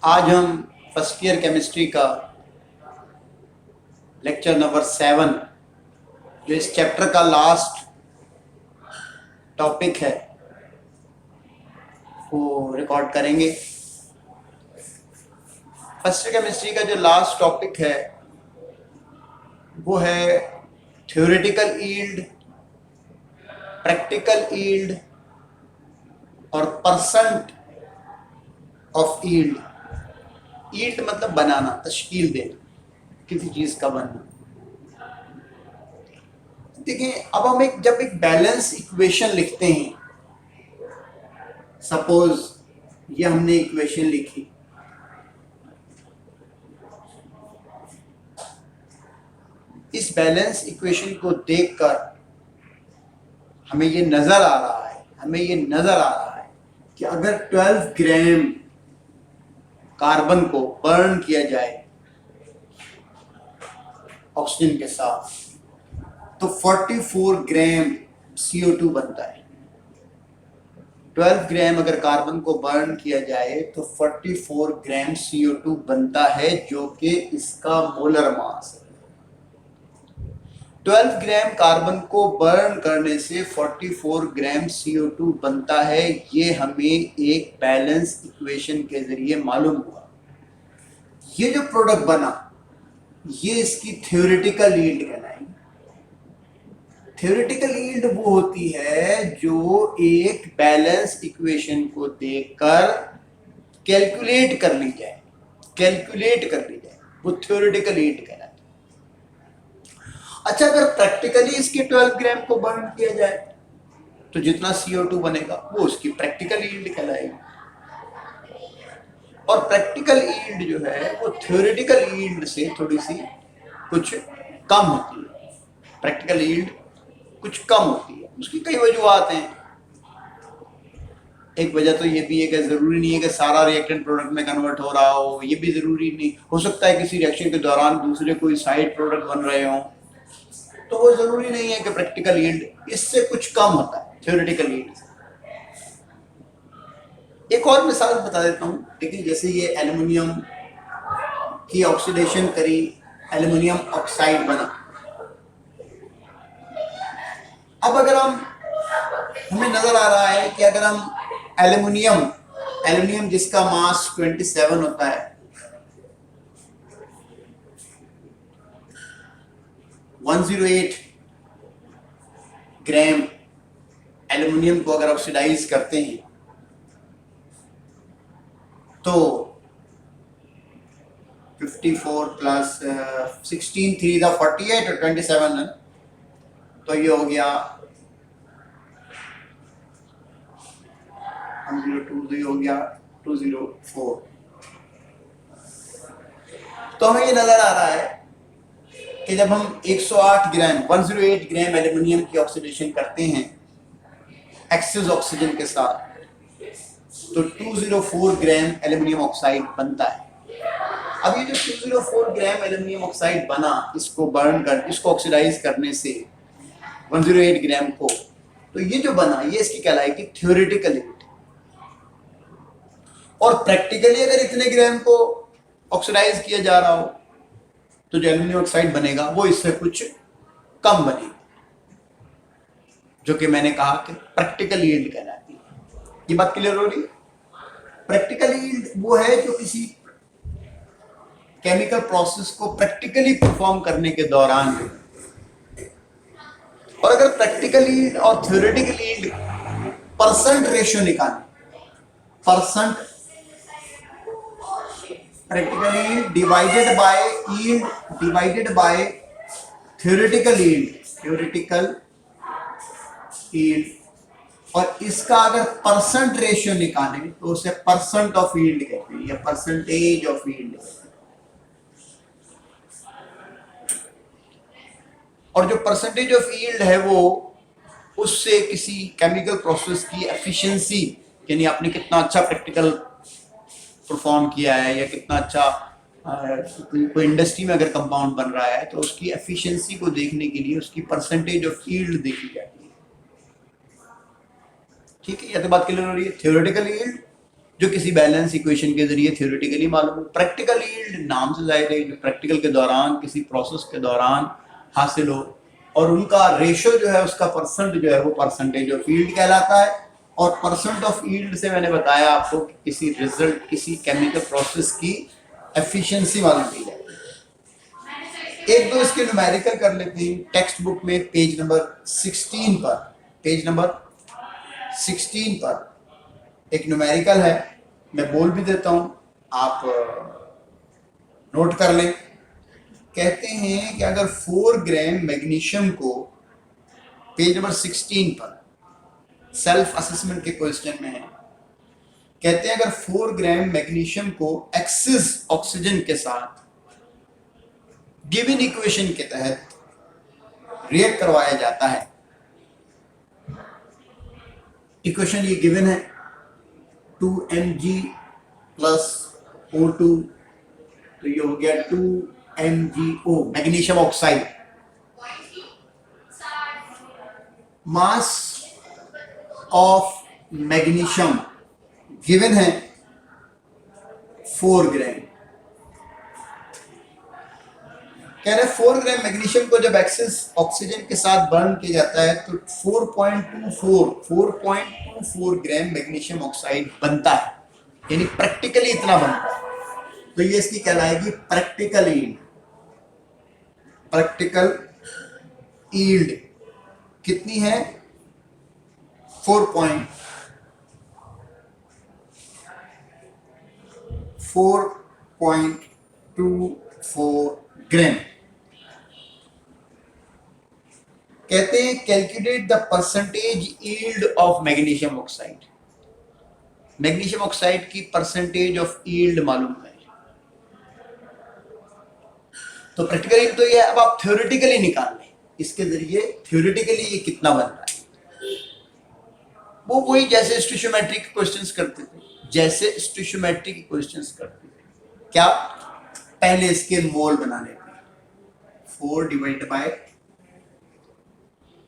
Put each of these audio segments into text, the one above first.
आज हम first year chemistry का लेक्चर नंबर 7 जो इस चैप्टर का लास्ट टॉपिक है वो रिकॉर्ड करेंगे। फर्स्ट ईयर केमिस्ट्री का जो लास्ट टॉपिक है वो है थ्योरेटिकल ईल्ड, प्रैक्टिकल ईल्ड और परसेंट ऑफ ईल्ड। ईल्ड मतलब बनाना, तश्कील देना, किसी चीज का बनना। देखिए, अब हम जब एक बैलेंस इक्वेशन लिखते हैं, सपोज ये हमने इक्वेशन लिखी, इस बैलेंस इक्वेशन को देखकर हमें ये नजर आ रहा है कि अगर 12 ग्राम कार्बन को बर्न किया जाए ऑक्सीजन के साथ तो 44 ग्राम CO2 बनता है। 12 ग्राम अगर कार्बन को बर्न किया जाए तो 44 ग्राम CO2 बनता है, जो कि इसका मोलर मास है। 12 ग्राम कार्बन को बर्न करने से 44 ग्राम CO2 बनता है। ये हमें एक बैलेंस इक्वेशन के जरिए मालूम हुआ। ये जो प्रोडक्ट बना ये इसकी थ्योरेटिकल यील्ड कहलाएगी। थ्योरेटिकल यील्ड वो होती है जो एक बैलेंस इक्वेशन को देखकर कैलकुलेट कर ली जाए, वो थ्योरेटिकल यील्ड कहलाती है। अच्छा, अगर प्रैक्टिकली इसके 12 ग्राम को बर्न किया जाए तो जितना CO2 बनेगा वो उसकी प्रैक्टिकल यील्ड कहलाएगी। और प्रैक्टिकल यील्ड जो है वो थ्योरेटिकल यील्ड से थोड़ी सी कुछ कम होती है। प्रैक्टिकल यील्ड कुछ कम होती है, उसकी कई वजूहत हैं। एक वजह तो ये भी है कि जरूरी नहीं है कि सारा रिएक्टेंट प्रोडक्ट में कन्वर्ट हो रहा हो, ये भी जरूरी नहीं हो सकता है किसी रिएक्शन के दौरान दूसरे कोई साइड प्रोडक्ट बन रहे हों, तो वो जरूरी नहीं है कि प्रैक्टिकल यील्ड इससे कुछ कम होता है थ्योरेटिकल यील्ड से। एक और मिसाल बता देता हूँ। देखिए, जैसे ये एल्युमिनियम की ऑक्सीडेशन करी, एल्युमिनियम ऑक्साइड बना। अब अगर हमें नजर आ रहा है कि अगर हम एल्युमिनियम जिसका मास 27 होता है, 108 ग्राम एल्युमिनियम को अगर ऑक्सीडाइज करते हैं तो 54 प्लस 16 3 था 48 और 27 है, तो ये हो गया 102, तो ये हो गया 204। तो हमें ये नजर आ रहा है कि जब हम 108 ग्राम एल्युमिनियम की ऑक्सीडेशन करते हैं एक्सेस ऑक्सीजन के साथ तो 204 ग्राम एल्युमिनियम ऑक्साइड बनता है। अब ये जो 204 ग्राम एल्युमिनियम ऑक्साइड बना, इसको ऑक्सीडाइज करने से 108 ग्राम को, तो ये जो बना ये इसकी कहलाएगी थ्योरेटिकल यील्ड। और प्रैक्टिकली अगर इतने ग्राम को ऑक्सीडाइज किया जा रहा हो तो जो एल्युमिनियम ऑक्साइड बनेगा वो इससे कुछ कम बनेगा, जो कि मैंने कहा कि प्रैक्टिकल यील्ड कहलाती है। ये बात क्लियर हो रही है? प्रैक्टिकल यील्ड वो है जो किसी केमिकल प्रोसेस को प्रैक्टिकली परफॉर्म करने के दौरान, और अगर प्रैक्टिकल यील्ड और थ्योरेटिकल यील्ड परसेंट रेशियो निकालें, practical yield divided by theoretical yield, और इसका अगर परसेंट रेशियो निकालें तो उसे परसेंट ऑफ यील्ड कहते हैं या परसेंटेज ऑफ यील्ड। और जो परसेंटेज ऑफ यील्ड है वो उससे किसी केमिकल प्रोसेस की एफिशिएंसी, यानी आपने कितना अच्छा प्रैक्टिकल परफॉर्म किया है या कितना अच्छा कोई इंडस्ट्री में अगर कंपाउंड बन रहा है तो उसकी एफिशिएंसी को देखने के लिए उसकी परसेंटेज ऑफ यील्ड देखी जाती है। ठीक है, यह तो बात क्लियर हो रही है। थ्योरेटिकल यील्ड जो किसी बैलेंस इक्वेशन के जरिए थ्योरेटिकली मालूम है। प्रैक्टिकल यील्ड नाम से जाहिर है जो प्रैक्टिकल के दौरान किसी प्रोसेस के दौरान हासिल हो, और उनका रेशो जो है उसका परसेंट जो है वो परसेंटेज ऑफ यील्ड कहलाता है। और परसेंट ऑफ यील्ड से मैंने बताया आपको कि किसी रिजल्ट किसी केमिकल प्रोसेस की एफिशिएंसी मालूम की जाती है। एक दो इसके न्यूमेरिकल कर लेते हैं। टेक्स्ट बुक में पेज नंबर 16 पर, पेज नंबर 16 पर एक न्यूमेरिकल है, मैं बोल भी देता हूं, आप नोट कर लें। कहते हैं कि अगर 4 ग्राम मैग्नीशियम को, पेज नंबर 16 पर सेल्फ असेसमेंट के क्वेश्चन में है, कहते हैं अगर 4 ग्राम मैग्नीशियम को एक्सिस ऑक्सीजन के साथ गिवन इक्वेशन के तहत रिएक्ट करवाया जाता है। इक्वेशन ये गिवन है 2Mg प्लस O2, तो ये हो गया 2MgO magnesium oxide. Mass of magnesium given है 4 ग्राम। कह रहे 4 ग्राम मैग्नीशियम को जब एक्सेस ऑक्सीजन के साथ बर्न किया जाता है तो 4.24 ग्राम मैग्नीशियम ऑक्साइड बनता है, यानी प्रैक्टिकली इतना बनता है। तो ये इसकी कहलाएगी प्रैक्टिकल यील्ड। प्रैक्टिकल यील्ड कितनी है? 4.24 ग्राम। कहते हैं calculate the percentage yield of magnesium oxide. Magnesium oxide की परसेंटेज ऑफ यील्ड मालूम है। तो प्रैक्टिकली तो ये अब आप थ्योरेटिकली निकाल लें, इसके जरिए थ्योरेटिकली ये कितना बन रहा है। वो वही जैसे स्टोइचियोमेट्री के क्वेश्चंस करते थे, जैसे स्टोइचियोमेट्री के क्वेश्चंस करते थे। क्या? पहले इसके मोल बना लेते हैं। 4 डिवाइड बाय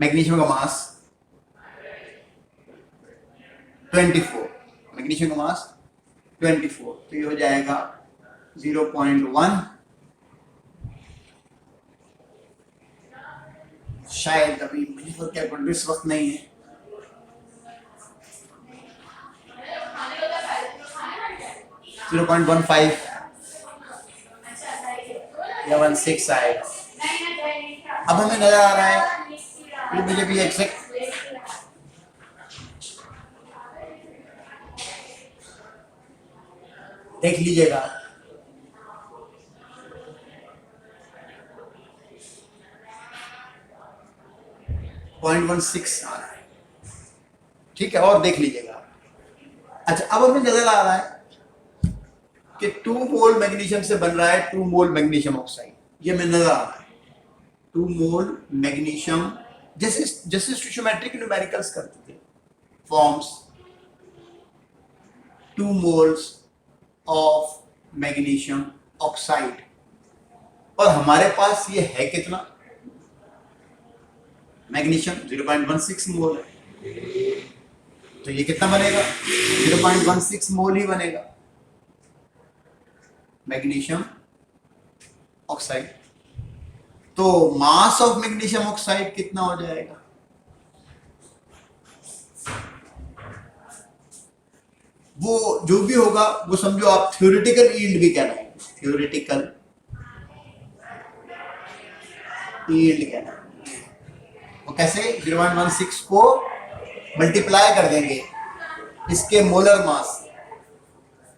मैग्नीशियम का मास 24, मैग्नीशियम का मास 24, तो ये हो जाएगा 0.1, शायद अभी मुझे तो कैलकुलेटर इस वक्त नहीं है। या 16 आएगा। अब हमें नजर आ रहा है, ये मुझे भी एग्जैक्ट देख लीजिएगा। .16 आ रहा है, ठीक है, और देख लीजिएगा। अच्छा, अब हमें नजर आ रहा है कि 2 मोल मैग्नीशियम से बन रहा है 2 मोल मैग्नीशियम ऑक्साइड। ये में नजर आ रहा है 2 मोल मैग्नीशियम, जैसे जैसे स्टोइचियोमेट्री के न्यूमेरिकल्स करते थे, forms 2 moles of magnesium oxide, और हमारे पास ये है कितना? मैग्नीशियम 0.16 मोल है, तो ये कितना बनेगा? 0.16 मोल ही बनेगा मैग्नीशियम ऑक्साइड। तो मास ऑफ मैग्नीशियम ऑक्साइड कितना हो जाएगा? वो जो भी होगा वो समझो आप थ्योरेटिकल यील्ड भी कहलाएंगे, थ्योरेटिकल यील्ड कहलाएंगे। वो कैसे? 0.16 को मल्टीप्लाई कर देंगे इसके मोलर मास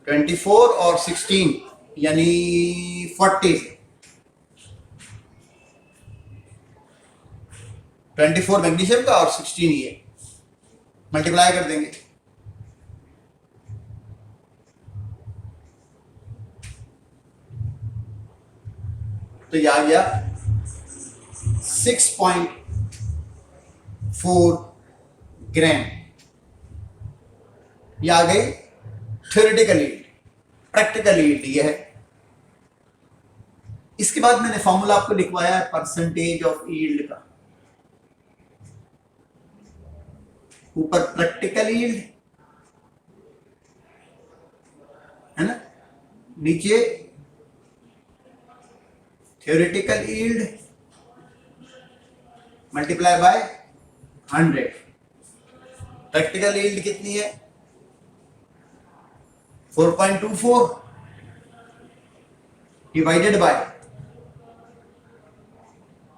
24 और 16 यानी 40 से। 24 मैग्नीशियम का और 16 ये मल्टीप्लाई कर देंगे, तो ये आ गया 6.4 ग्राम। ये आ गई थ्योरेटिकल यील्ड। प्रैक्टिकल यील्ड ये है इसके बाद मैंने फॉर्मूला आपको लिखवाया है परसेंटेज ऑफ यील्ड का। ऊपर प्रैक्टिकल यील्ड है ना, नीचे theoretical yield multiply by 100। Practical yield कितनी है 4.24 डिवाइडेड बाय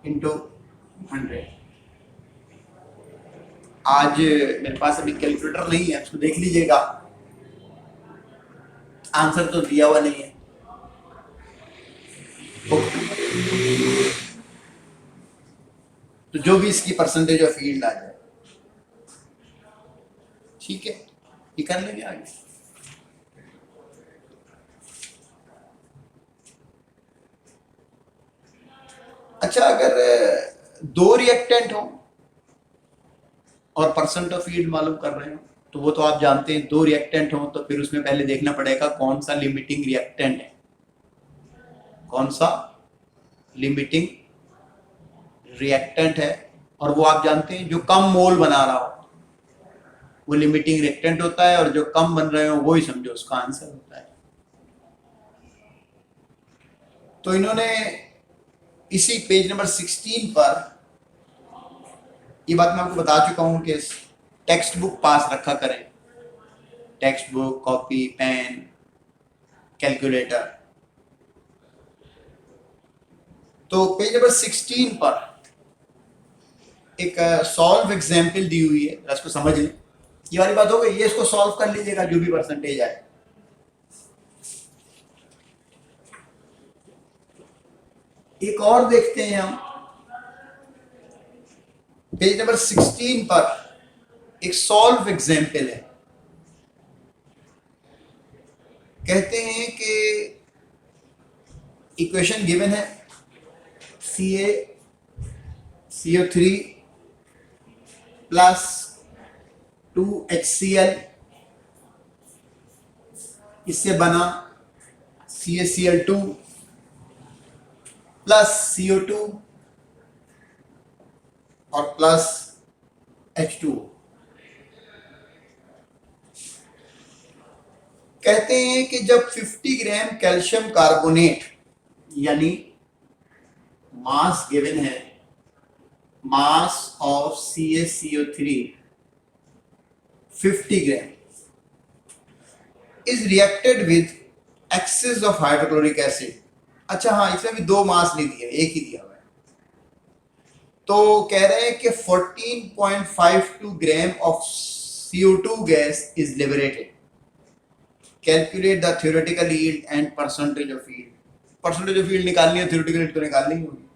इंटू 100। आज मेरे पास अभी कैलकुलेटर नहीं है, उसको देख लीजिएगा, आंसर तो दिया हुआ नहीं है। तो जो भी इसकी परसेंटेज ऑफ यील्ड आ जाए, ठीक है, ये कर लेंगे आगे। अच्छा, अगर दो रिएक्टेंट हो और परसेंट ऑफ यील्ड मालूम कर रहे हो, तो वो तो आप जानते हैं, दो रिएक्टेंट हो तो फिर उसमें पहले देखना पड़ेगा कौन सा लिमिटिंग रिएक्टेंट है, कौन सा लिमिटिंग रिएक्टेंट है। और वो आप जानते हैं जो कम मोल बना रहा हो वो लिमिटिंग रिएक्टेंट होता है, और जो कम बन रहे हो वो ही समझो उसका आंसर होता है। तो इन्होंने इसी पेज नंबर 16 पर ये बात मैं आपको बता चुका हूं कि टेक्स्ट बुक पास रखा करें, text book, copy, pen, calculator. तो पेज नंबर 16 पर एक सॉल्व एग्जाम्पल दी हुई है, इसको समझ लें। ये वाली बात हो गई, ये इसको सॉल्व कर लीजिएगा जो भी परसेंटेज आए। एक और देखते हैं हम, पेज नंबर 16 पर एक सॉल्व एग्जाम्पल है। कहते हैं कि इक्वेशन गिवन है CaCO3 प्लस 2HCl, इससे बना CaCl2 प्लस CO2 और प्लस H2। कहते हैं कि जब 50 ग्राम कैल्शियम कार्बोनेट, यानी मास गिवन है, mass of CaCO3 50 gram is reacted with excess of hydrochloric acid. अच्छा हाँ, इसमें भी दो मास नहीं दिया, एक ही दिया हुआ है। तो कह रहे हैं कि 14.52 gram of CO2 gas is liberated. Calculate the theoretical yield and percentage of yield. Percentage of yield निकालनी है, थ्योरेटिकल यील्ड तो निकालनी ही होगी।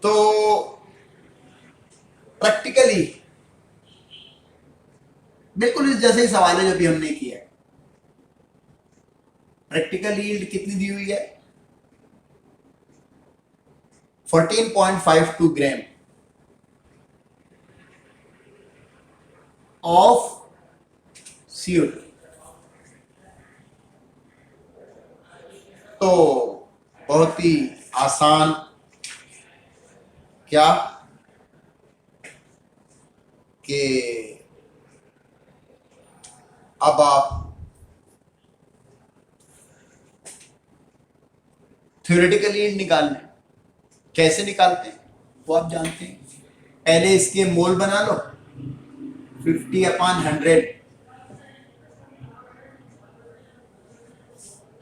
तो प्रैक्टिकली बिल्कुल इस जैसे ही सवाल है जो भी हमने किया है। प्रैक्टिकल यील्ड कितनी दी हुई है 14.52 ग्राम ऑफ CO2। तो बहुत ही आसान, क्या कि अब आप थ्योरेटिकल यील्ड निकालना है। कैसे निकालते हैं वो आप जानते हैं। पहले इसके मोल बना लो, 50/100।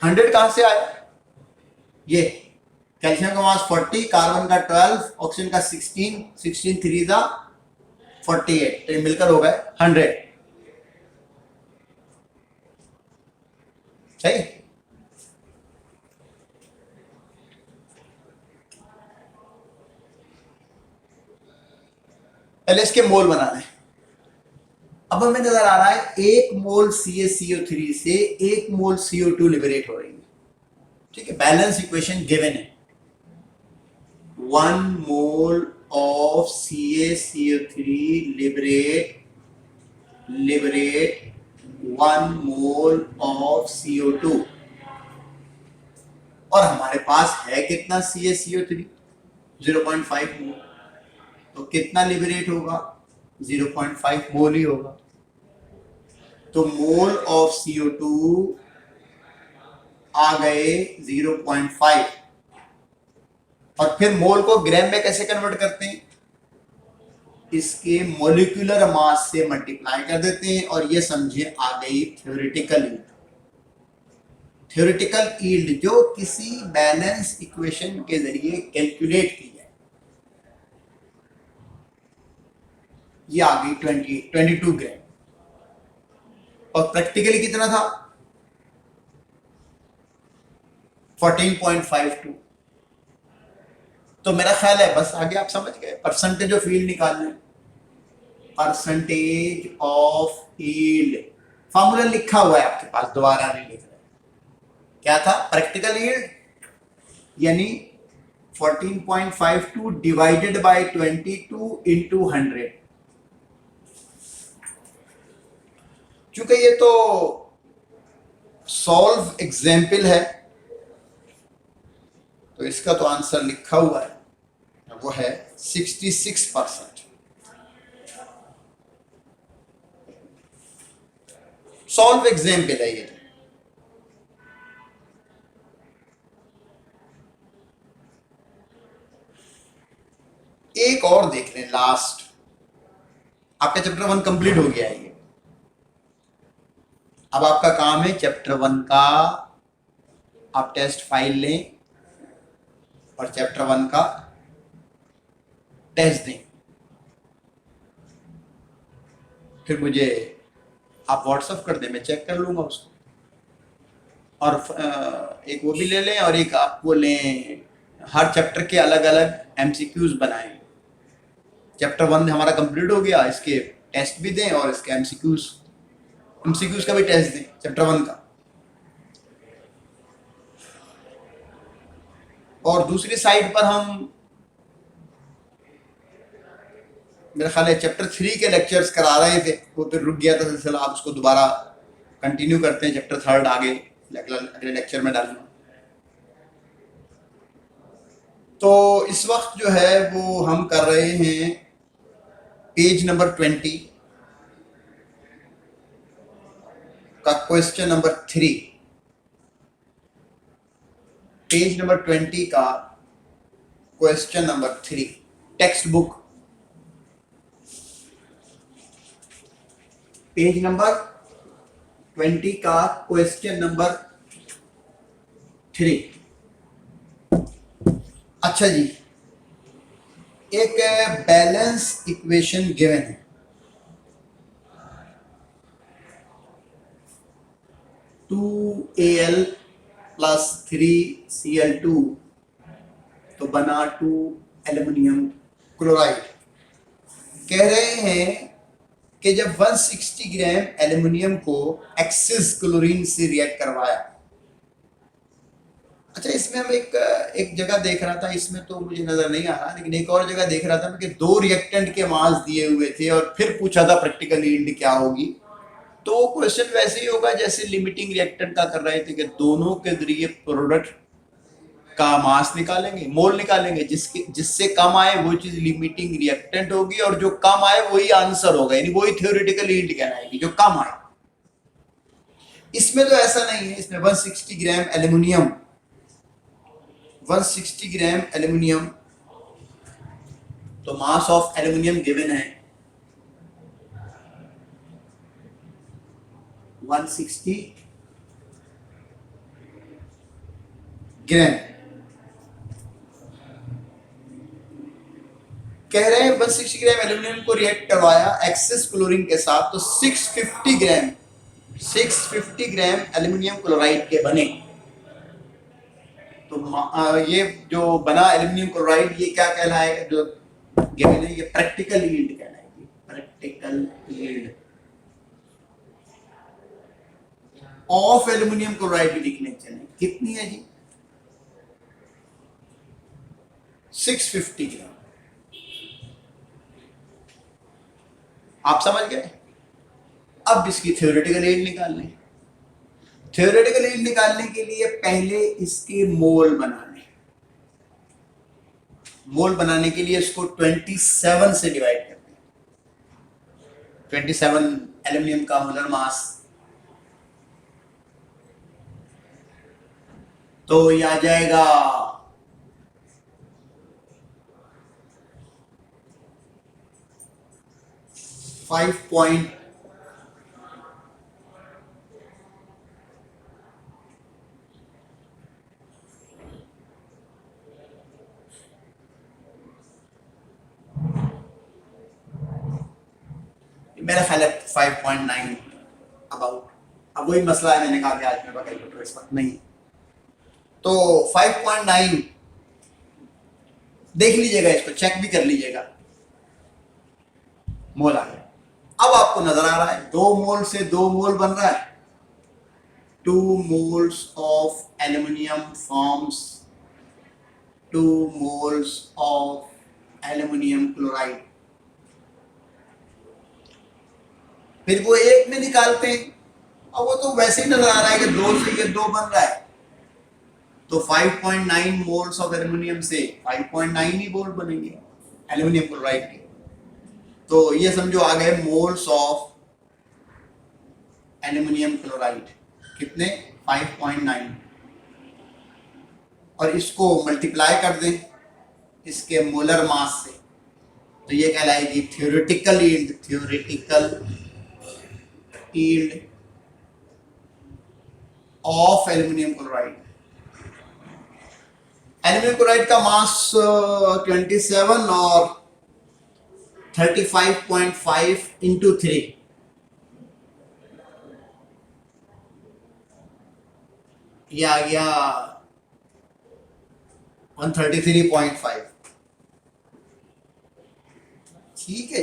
100 कहां से आया, ये कैल्शियम का मास 40, कार्बन का 12, ऑक्सीजन का 16, 16 3 जा 48, तो मिलकर हो गए 100। सही। पहले इसके मोल बनाने हैं। अब हमें नजर आ रहा है 1 मोल CaCO3 से 1 मोल CO2 लिबरेट हो रही है। ठीक है, बैलेंस इक्वेशन गिवन है। 1 mole of CaCO3 liberate 1 mole of CO2 और हमारे पास है कितना CaCO3 0.5 मोल, तो कितना लिबरेट होगा 0.5 मोल ही होगा। तो मोल ऑफ CO2 आ गए 0.5 और फिर मोल को ग्राम में कैसे कन्वर्ट करते हैं, इसके मोलिकुलर मास से मल्टीप्लाई कर देते हैं और ये समझिए आ गई थ्योरेटिकल यील्ड। थ्योरेटिकल यील्ड जो किसी बैलेंस इक्वेशन के जरिए कैलकुलेट की जाए, ये आ गई 22 ग्राम। और प्रैक्टिकली कितना था 14.52। तो मेरा ख्याल है बस आगे आप समझ गए, परसेंटेज ऑफ यील्ड निकालना है। परसेंटेज ऑफ यील्ड फॉर्मूला लिखा हुआ है आपके पास, दोबारा नहीं लिख रहे। क्या था प्रैक्टिकल यील्ड यानी 14.52 डिवाइडेड बाय 22 इंटू 100। चूंकि ये तो सॉल्व एग्जाम्पल है तो इसका तो आंसर लिखा हुआ है, वो है 66%। सॉल्व एग्जाम्पल है ये। एक और देख लें, लास्ट आपका चैप्टर 1 कंप्लीट हो गया है ये। अब आपका काम है चैप्टर 1 का आप टेस्ट फाइल लें और चैप्टर 1 का टेस्ट दें। फिर मुझे आप व्हाट्सएप कर दें, मैं चेक कर लूंगा उसको। और एक वो भी ले लें और एक आप वो लें, हर चैप्टर के अलग अलग MCQs बनाएं। चैप्टर 1 हमारा कंप्लीट हो गया, इसके टेस्ट भी दें और इसके MCQs का भी टेस्ट दें चैप्टर 1 का। और दूसरी साइड पर हम मेरा ख्याल है चैप्टर 3 के लेक्चर्स करा रहे थे, वो फिर रुक गया था सिलसिला। आप उसको दोबारा कंटिन्यू करते हैं, चैप्टर 3 आगे अगले लेक्चर में डालूंगा। तो इस वक्त जो है वो हम कर रहे हैं पेज नंबर 20 का क्वेश्चन नंबर 3। पेज नंबर 20 का question number 3 text book page number 20 का क्वेश्चन नंबर 3। अच्छा जी, एक बैलेंस इक्वेशन गिवन है, 2Al प्लस 3Cl2 तो बना 2 एल्युमिनियम क्लोराइड। कह रहे हैं कि जब 160 ग्राम एल्युमिनियम को एक्सिस क्लोरीन से रिएक्ट करवाया। अच्छा, इसमें हम एक जगह देख रहा था, इसमें तो मुझे नजर नहीं आ रहा, लेकिन एक और जगह देख रहा था कि 2 रिएक्टेंट के मास दिए हुए थे और फिर पूछा था प्रैक्टिकल यील्ड क्या होगी। तो क्वेश्चन वैसे ही होगा जैसे लिमिटिंग रिएक्टेंट का कर रहे थे कि दोनों के जरिए प्रोडक्ट का मास निकालेंगे, मोल निकालेंगे, जिससे कम आए वो चीज लिमिटिंग रिएक्टेंट होगी और जो कम आए वही आंसर होगा, यानी वही थ्योरेटिकल यील्ड कहलाएगी जो कम आए। इसमें तो ऐसा नहीं है, इसमें 160 ग्राम एल्युमिनियम 160 ग्राम एल्युमिनियम, तो मास ऑफ एल्युमिनियम गिवन है 160 ग्राम। कह रहे हैं 160 ग्राम एल्युमिनियम को रिएक्ट करवाया एक्सिस क्लोरीन के साथ तो 650 ग्राम एल्युमिनियम क्लोराइड के बने। तो ये जो बना एल्युमिनियम क्लोराइड ये क्या कहलाएगा, जो गिवन है ये प्रैक्टिकल यील्ड कहलाएगी। Practical yield of aluminium chloride भी लिखने चले, कितनी है जी 650 ग्राम। आप समझ गए। अब इसकी थ्योरेटिकल यील्ड निकालनी। थ्योरेटिकल यील्ड निकालने के लिए पहले इसके मोल बनाने। मोल बनाने के लिए इसको 27 से डिवाइड करते हैं। 27 एल्यूमिनियम का मोलर मास, तो ये आ जाएगा 5. मेरा ख्याल है 5.9 अबाउट। अब वही मसला है, मैंने कहा कि आज मेरे पास कैलकुलेटर इस वक्त नहीं, तो 5.9 देख लीजिएगा, इसको चेक भी कर लीजिएगा, मोल आ गया। अब आपको नजर आ रहा है 2 मोल से 2 मोल बन रहा है। 2 moles of aluminium forms 2 moles of aluminium chloride। फिर वो एक में निकालते हैं, और वो तो वैसे ही नजर आ रहा है कि 2 से ये 2 बन रहा है, तो 5.9 मोल्स ऑफ एल्यूमिनियम से 5.9 ही मोल बनेंगे एल्यूमिनियम क्लोराइड के। तो ये समझो आ गए मोल्स ऑफ एल्यूमिनियम क्लोराइड, कितने? 5.9। और इसको मल्टीप्लाई कर दें इसके मोलर मास से, तो ये कहलाएगी theoretical yield. Theoretical yield of aluminium chloride. Aluminium chloride का मास 27 और 35.5 इंटू 3, ये आ गया 133.5। ठीक है,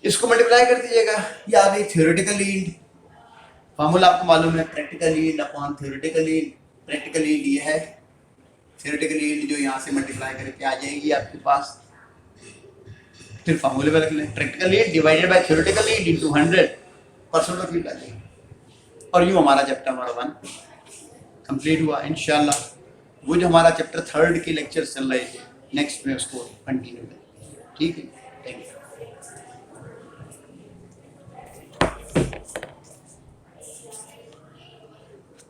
इसको मल्टीप्लाई कर दीजिएगा, ये आ गई थ्योरेटिकल यील्ड। फार्मूला आपको मालूम है, practical yield upon theoretical yield. Practical yield ये है, थ्योरेटिकल यील्ड जो यहाँ से मल्टीप्लाई करके आ जाएगी आपके पास, फिर फार्मूले पे रख लें, practical yield divided by theoretical yield into 100% of yield आ जाएगी। और यूँ हमारा चैप्टर नंबर 1 कंप्लीट हुआ इंशाल्लाह। वो जो हमारा चैप्टर 3 के लेक्चर चल रहे थे, नेक्स्ट में उसको कंटिन्यू करें। ठीक है, थैंक यू।